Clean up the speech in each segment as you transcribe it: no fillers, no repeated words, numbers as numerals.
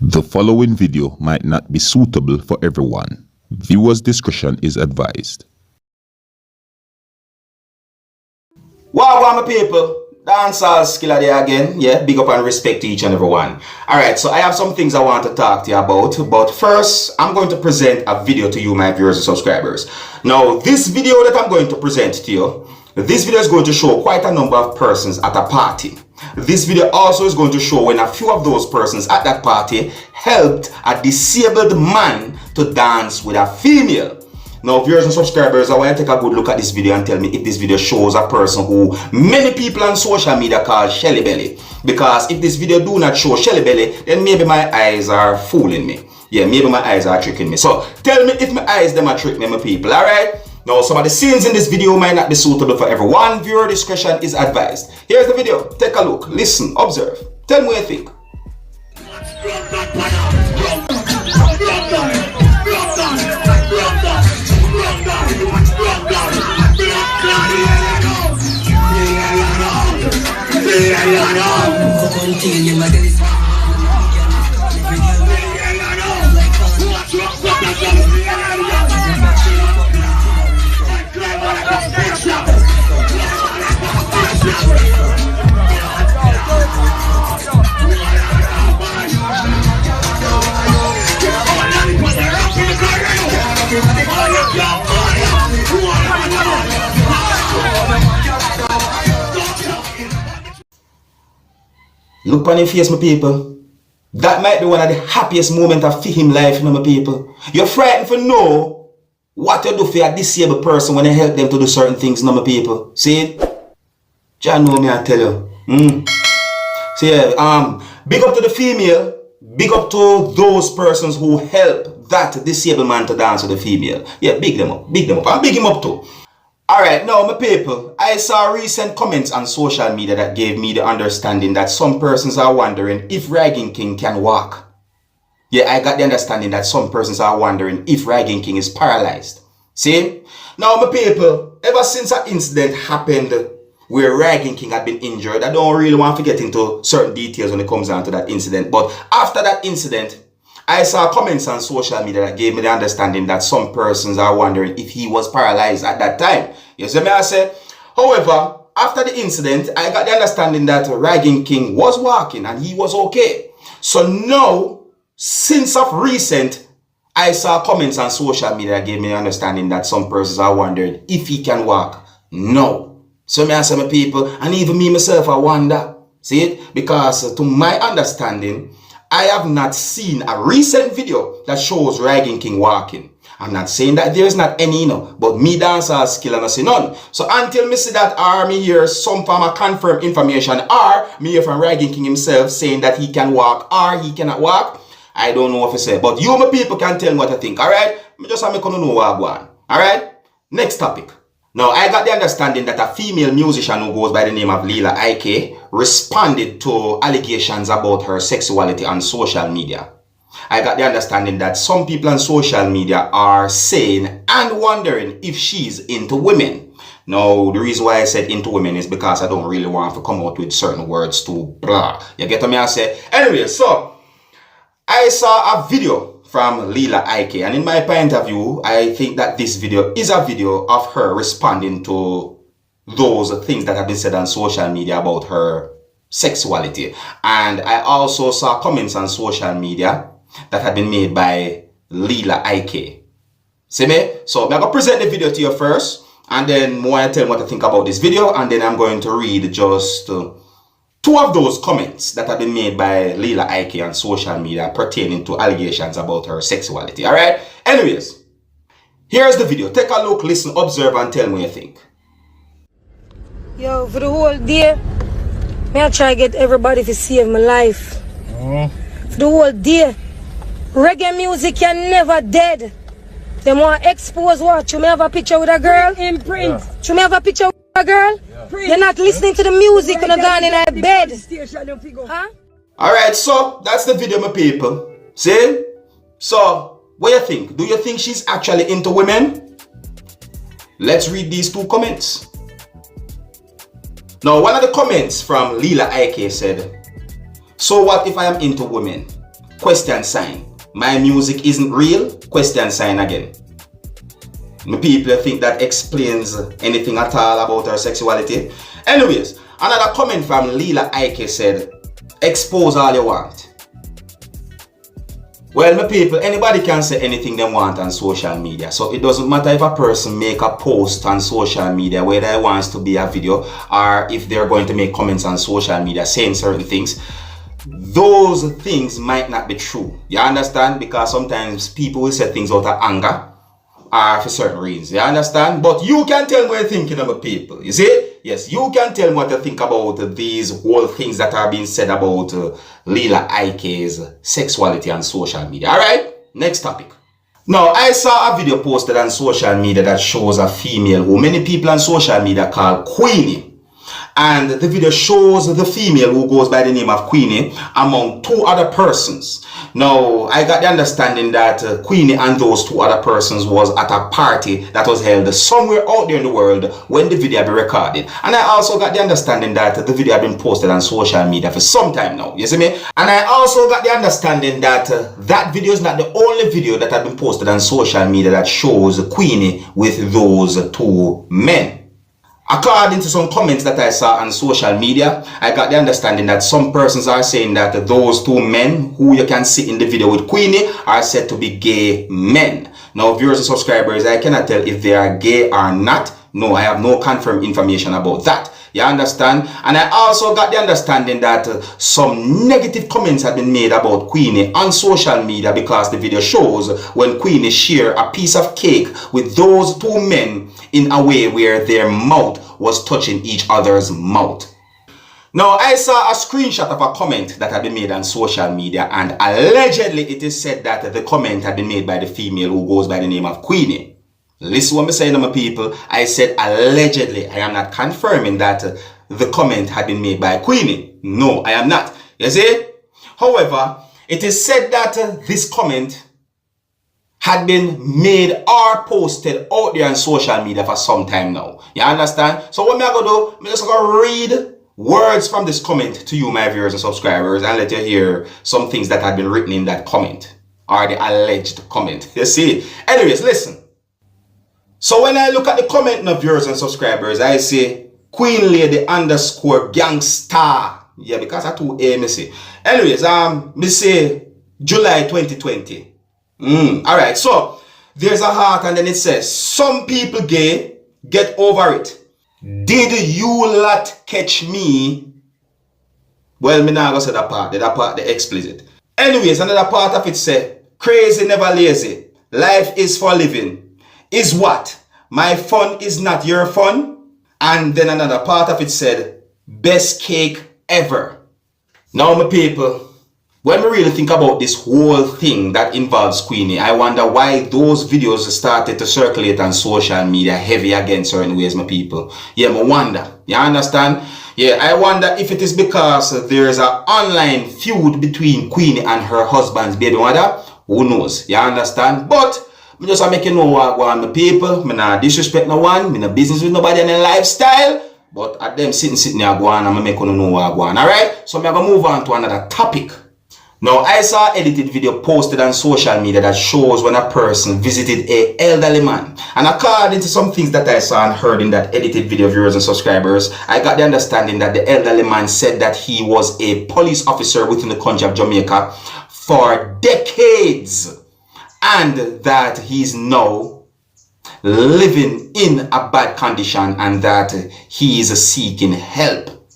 The following video might not be suitable for everyone. Viewers' discretion is advised. Wow, my people. Dancehall skilla there again. Yeah, big up and respect to each and every one. Alright, so I have some things I want to talk to you about. But first, I'm going to present a video to you, my viewers and subscribers. Now, this video that I'm going to present to you, this video is going to show quite a number of persons at a party. This video also is going to show when a few of those persons at that party helped a disabled man to dance with a female. Now, viewers and subscribers, I want you to take a good look at this video and tell me if this video shows a person who many people on social media call Shelly Belly. Because if this video do not show Shelly Belly, then maybe my eyes are fooling me. Yeah, maybe my eyes are tricking me. So, tell me if my eyes them are tricking me, my people, alright? Now, some of the scenes in this video might not be suitable for everyone. Viewer discretion is advised. Here's the video. Take a look, listen, observe. Tell me what you think. Look on your face, my people. That might be one of the happiest moments of him life, you know, my people. You're frightened for know what you do for a disabled person when you help them to do certain things, you know, my people. See it? Jah know me, I tell you. So yeah, big up to the female. Big up to those persons who help that disabled man to dance with the female. Yeah, big them up. Big them up. And big him up too. Alright, now my people, I saw recent comments on social media that gave me the understanding that some persons are wondering if Ragging King can walk. Yeah, I got the understanding that some persons are wondering if Ragging King is paralyzed. See? Now my people, ever since that incident happened where Ragging King had been injured, I don't really want to get into certain details when it comes down to that incident. But after that incident, I saw comments on social media that gave me the understanding that some persons are wondering if he was paralyzed at that time. You see me, I said? However, after the incident, I got the understanding that Ragging King was walking and he was okay. So now, since of recent, I saw comments on social media that gave me the understanding that some persons are wondering if he can walk. No. So me, I say, my people, and even me myself, I wonder. See it? Because to my understanding, I have not seen a recent video that shows Ragging King walking. I'm not saying that there is not any, but me Dancehall skilla, I see none. So until me see that or me hear some form of confirmed information or me hear from Ragging King himself saying that he can walk or he cannot walk, I don't know what to say. But you, my people, can tell me what I think, alright? Me just have to know what I want, alright? Next topic. Now, I got the understanding that a female musician who goes by the name of Leela Ike responded to allegations about her sexuality on social media. I got the understanding that some people on social media are saying and wondering if she's into women. Now, the reason why I said into women is because I don't really want to come out with certain words to blah. You get what I say? Anyway, so I saw a video from Leela Ike, and in my point of view, I think that this video is a video of her responding to those things that have been said on social media about her sexuality. And I also saw comments on social media that had been made by Leela Ike. See me? So I'm going to present the video to you first, and then more I tell you what I think about this video, and then I'm going to read just two of those comments that have been made by Leela Ike on social media pertaining to allegations about her sexuality. Alright? Anyways, here's the video. Take a look, listen, observe, and tell me what you think. Yo, for the whole day, may I try to get everybody to save my life. For the whole day, reggae music can never dead. They want to expose what? You may have a picture with a girl? Imprint. Yeah. You may have a picture with a girl? You're not listening to the music when you're gone in a bed. Huh? Alright, so that's the video, my people. See? So, what do you think? Do you think she's actually into women? Let's read these two comments. Now, one of the comments from Leela Ike said, So what if I am into women? Question sign. My music isn't real? Question sign again. My people think that explains anything at all about her sexuality. Anyways, another comment from Lila Ike said, expose all you want. Well, my people, anybody can say anything they want on social media. So it doesn't matter if a person make a post on social media, whether it wants to be a video or if they're going to make comments on social media saying certain things. Those things might not be true. You understand? Because sometimes people will say things out of anger or for certain reasons. You understand? But you can tell what you're thinking about people. You see? Yes, you can tell me what you think about these whole things that are being said about Lila Ike's sexuality on social media. Alright? Next topic. Now, I saw a video posted on social media that shows a female who many people on social media call Queenie. And the video shows the female who goes by the name of Queenie among two other persons. Now, I got the understanding that Queenie and those two other persons was at a party that was held somewhere out there in the world when the video had been recorded. And I also got the understanding that the video had been posted on social media for some time now. You see me? And I also got the understanding that that video is not the only video that had been posted on social media that shows Queenie with those two men. According to some comments that I saw on social media, I got the understanding that some persons are saying that those two men who you can see in the video with Queenie are said to be gay men. Now, viewers and subscribers, I cannot tell if they are gay or not. No, I have no confirmed information about that. You understand? And I also got the understanding that some negative comments have been made about Queenie on social media because the video shows when Queenie share a piece of cake with those two men in a way where their mouth was touching each other's mouth. Now, I saw a screenshot of a comment that had been made on social media, and allegedly it is said that the comment had been made by the female who goes by the name of Queenie. Listen what I'm saying, my people. I said allegedly. I am not confirming that the comment had been made by Queenie. No, I am not. You see? However, it is said that this comment had been made or posted out there on social media for some time now. You understand? So what I'm going to do, I'm just going to read words from this comment to you, my viewers and subscribers, and let you hear some things that had been written in that comment or the alleged comment. You see? Anyways, listen. So when I look at the comment now, viewers and subscribers, I say Queen Lady _ gangsta. Yeah, because I too A, me say. Anyways, me say July 2020. Alright, so there's a heart and then it says, some people gay, get over it. Did you lot catch me? Well, me not gonna say that part, the explicit. Anyways, another part of it say, crazy never lazy. Life is for living. Is what? My fun is not your fun? And then another part of it said, best cake ever. Now, my people, when we really think about this whole thing that involves Queenie, I wonder why those videos started to circulate on social media heavy again certain ways, my people. Yeah, I wonder. You understand? Yeah, I wonder if it is because there's an online feud between Queenie and her husband's baby mother. Who knows? You understand? But I just make you know what I want, my people. I not disrespect no one. I no business with nobody and their lifestyle. But at them sitting there go on, I'm make you know what I want. Alright? So I'm going to move on to another topic. Now, I saw an edited video posted on social media that shows when a person visited an elderly man. And according to some things that I saw and heard in that edited video, viewers and subscribers, I got the understanding that the elderly man said that he was a police officer within the country of Jamaica for decades. And that he's now living in a bad condition and that he is seeking help.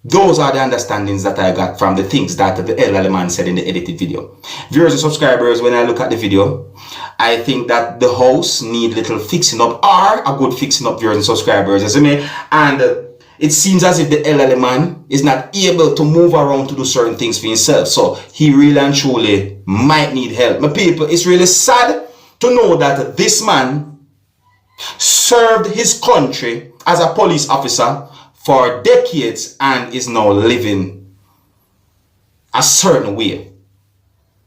Those are the understandings that I got from the things that the elderly man said in the edited video. Viewers and subscribers, when I look at the video, I think that the house need little fixing up or a good fixing up, viewers and subscribers, you see me? And it seems as if the elderly man is not able to move around to do certain things for himself. So he really and truly might need help. My people, it's really sad to know that this man served his country as a police officer for decades and is now living a certain way.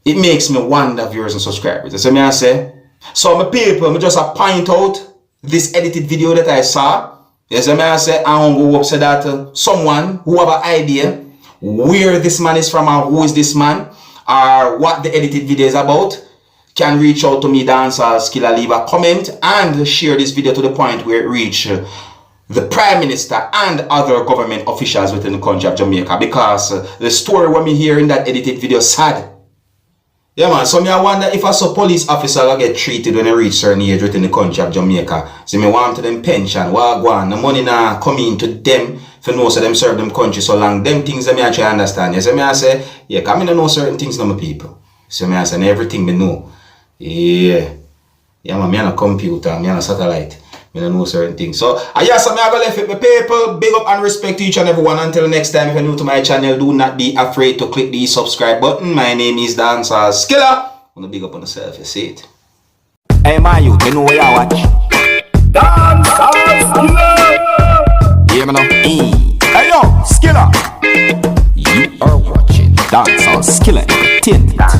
It makes me wonder, viewers and subscribers. So I say, so my people, I just point out this edited video that I saw. Yes, I say, I don't go up say that someone who have an idea where this man is from or who is this man, or what the edited video is about, can reach out to me, Dancehall Skilla, leave a comment and share this video to the point where it reaches the Prime Minister and other government officials within the country of Jamaica, because the story what me hear in that edited video is sad. Yeah man, so me I wonder if a police officer will get treated when they reach certain age within the country of Jamaica. So me want to them pension, wagwan, the money now come in to them for know so them serve them country so long. Them things that me actually understand. Yeah, so me I say, yeah, cause me don't know certain things now my people. So me I say everything me know. Yeah. Yeah man, me on a computer, me on a satellite. Me don't know certain things. So yes, I'm gonna left with my people. Big up and respect to each and everyone. Until next time, if you're new to my channel, do not be afraid to click the subscribe button. My name is Dancehall Skilla. Wanna big up on yourself, you see it. Hey man, you know where you watch. Dancehall Skilla. Hear me now. Hey yo, Skilla. You are watching Dancehall Skilla Entertainment.